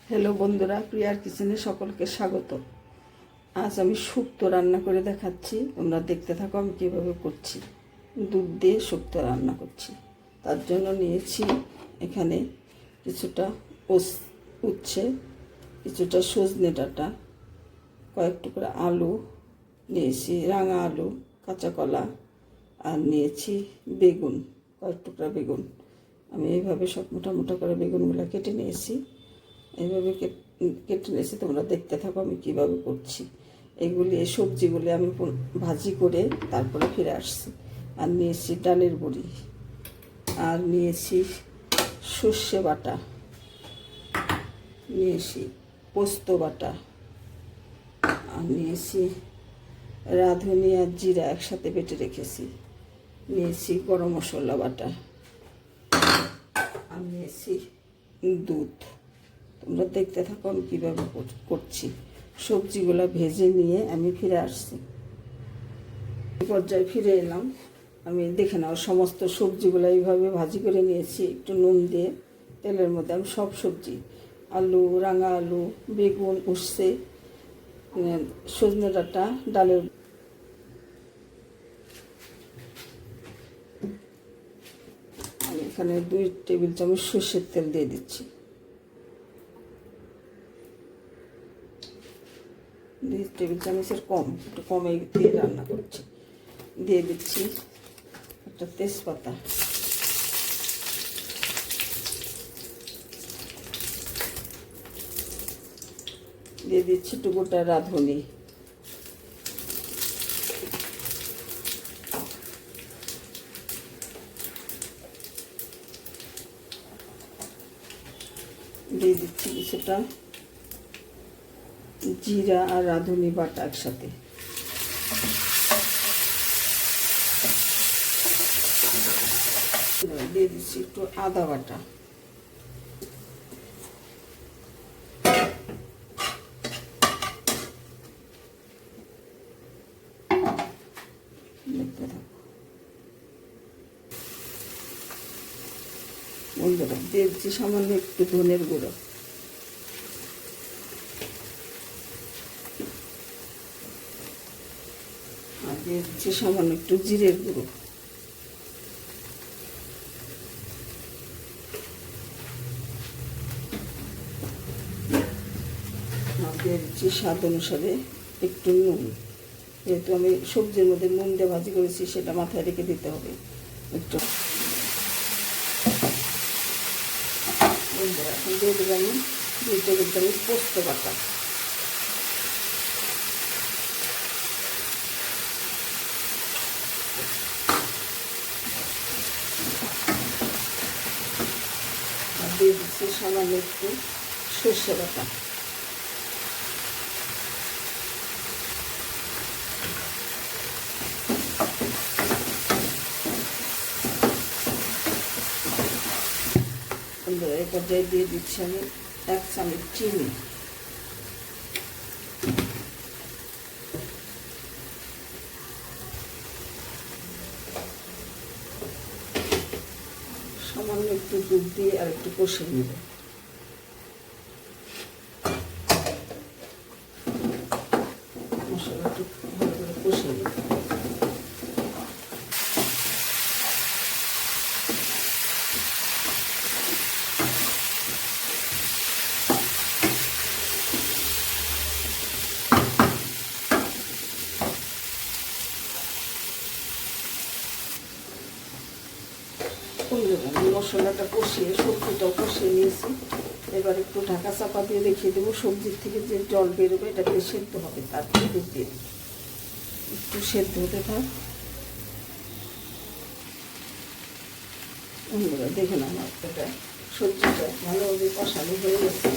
Hello বন্ধুরা, প্রিয়ার কিচেনে সকলকে স্বাগত। আজ আমি শুক্তো রান্না করে দেখাচ্ছি, তোমরা দেখতে থাকো আমি কীভাবে করছি। দুধ দিয়ে শুক্তো রান্না করছি। তার জন্য নিয়েছি এখানে কিছুটা উচ্ছে, কিছুটা সজনে ডাঁটা, কয়েক টুকরা আলু নিয়েছি, রাঙা আলু, কাঁচা কলা, আর নিয়েছি বেগুন, কয়েক টুকরা বেগুন। আমি এইভাবে সব মোটা মোটা করে বেগুনগুলো কেটে নিয়েছি। এইভাবে কেটে নিয়েছি, তোমরা দেখতে থাকো আমি কীভাবে করছি। এই সবজিগুলি আমি ভাজি করে তারপরে ফিরে আসছি। আর নিয়েছি ডালের বড়ি, আর নিয়েছি সর্ষে বাটা, নিয়েছি পোস্ত বাটা, আর নিয়েছি রাঁধুনি আর জিরা একসাথে বেটে রেখেছি, নিয়েছি গরম মশলা বাটা, আর নিয়েছি দুধ। তোমরা দেখতে থাকো আমি কীভাবে করছি। সবজিগুলো ভেজে নিয়ে আমি ফিরে আসছি। পর্যায়ে ফিরে এলাম, আমি দেখে নাও সমস্ত সবজিগুলো এইভাবে ভাজি করে নিয়েছি একটু নুন দিয়ে তেলের মধ্যে। আমি সব সবজি, আলু, রাঙা আলু, বেগুন, উচ্ছে, সজনে ডাঁটা, ডালের আমি এখানে 2 টেবিল চামচ সর্ষের তেল দিয়ে দিচ্ছি। 2 টেবিল চামচের কম, একটু কমে দিয়ে রান্না করছি। দিয়ে দিচ্ছি একটা তেজপাতা, দিয়ে দিচ্ছি একটু গোটা রাঁধুনি, দিয়ে দিচ্ছি কিছুটা জিরা আর রাঁধুনি বাটা একসাথে, দিয়ে দিচ্ছি একটু আদা বাটা, দেখতে থাকো বন্ধুরা। দিয়ে দিচ্ছি সামান্য একটু ধনের গুঁড়ো, আর দিয়ে দিচ্ছি সামান্য একটু জিরের গুঁড়ো, আর দিয়ে দিচ্ছি স্বাদ অনুসারে একটু নুন। যেহেতু আমি সবজির মধ্যে নুন দিয়ে ভাজি করেছি, সেটা মাথায় রেখে দিতে হবে একটু। এখন দিয়ে দেবো আমি 2 টেবিল চামচ পোস্ত বাটা, আর দিয়ে দিচ্ছি সামান্য একটু সর্ষে বাটা, এই পর্যায়ে দিয়ে দিচ্ছি আমি 1 চামচ চিনি, সামান্য একটু দুধ দিয়ে আর একটু কষে নেব। মশলাটা ভালো করে কষে নেব। মশলাটা কষিয়ে সবজিটাও কষিয়ে নিয়েছি। এবার একটু ঢাকা চাপা দিয়ে রেখে দেবো। সবজির থেকে যে জল বেরোবে এটা দিয়ে সেদ্ধ হবে, তারপরে দুধ দিয়ে দেবো। একটু সেদ্ধ হতে থাক। বন্ধুরা দেখুন আমার এটা সবজিটা ভালোভাবে কষানো হয়ে গেছে।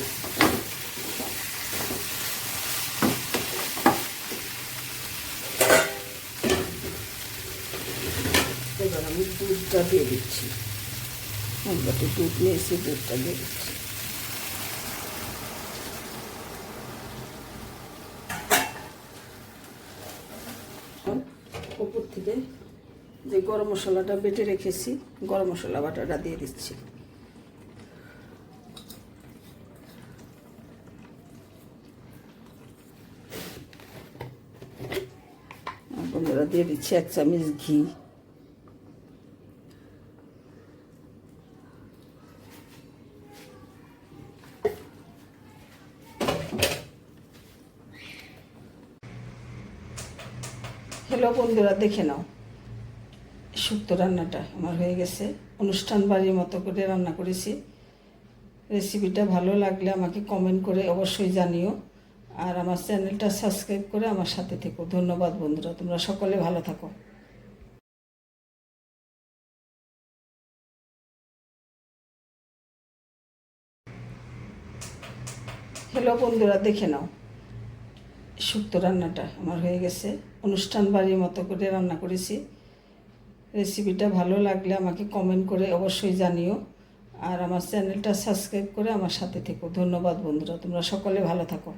এবার আমি দুধটা দিয়ে দিচ্ছি। আমরা তো দুধ নিয়েছি, দুধটা দিয়ে দিচ্ছি। উপর থেকে যে গরম মশলাটা বেটে রেখেছি, গরম মশলা বাটাটা দিয়ে দিচ্ছি। বন্ধুরা, দিয়ে দিচ্ছি 1 চামচ ঘি। হ্যালো বন্ধুরা, দেখে নাও শুক্তো রান্নাটা আমার হয়ে গেছে। অনুষ্ঠান বাড়ির মতো করে রান্না করেছি। রেসিপিটা ভালো লাগলে আমাকে কমেন্ট করে অবশ্যই জানিও, আর আমার চ্যানেলটা সাবস্ক্রাইব করে আমার সাথে থেকো। ধন্যবাদ বন্ধুরা, তোমরা সকলে ভালো থাকো। হ্যালো বন্ধুরা, দেখে নাও শুক্তো রান্নাটা আমার হয়ে গেছে। অনুষ্ঠান বাড়ির মতো করে রান্না করেছি। রেসিপিটা ভালো লাগলে আমাকে কমেন্ট করে অবশ্যই জানিও, আর আমার চ্যানেলটা সাবস্ক্রাইব করে আমার সাথে থেকো। ধন্যবাদ বন্ধুরা, তোমরা সকলে ভালো থাকো।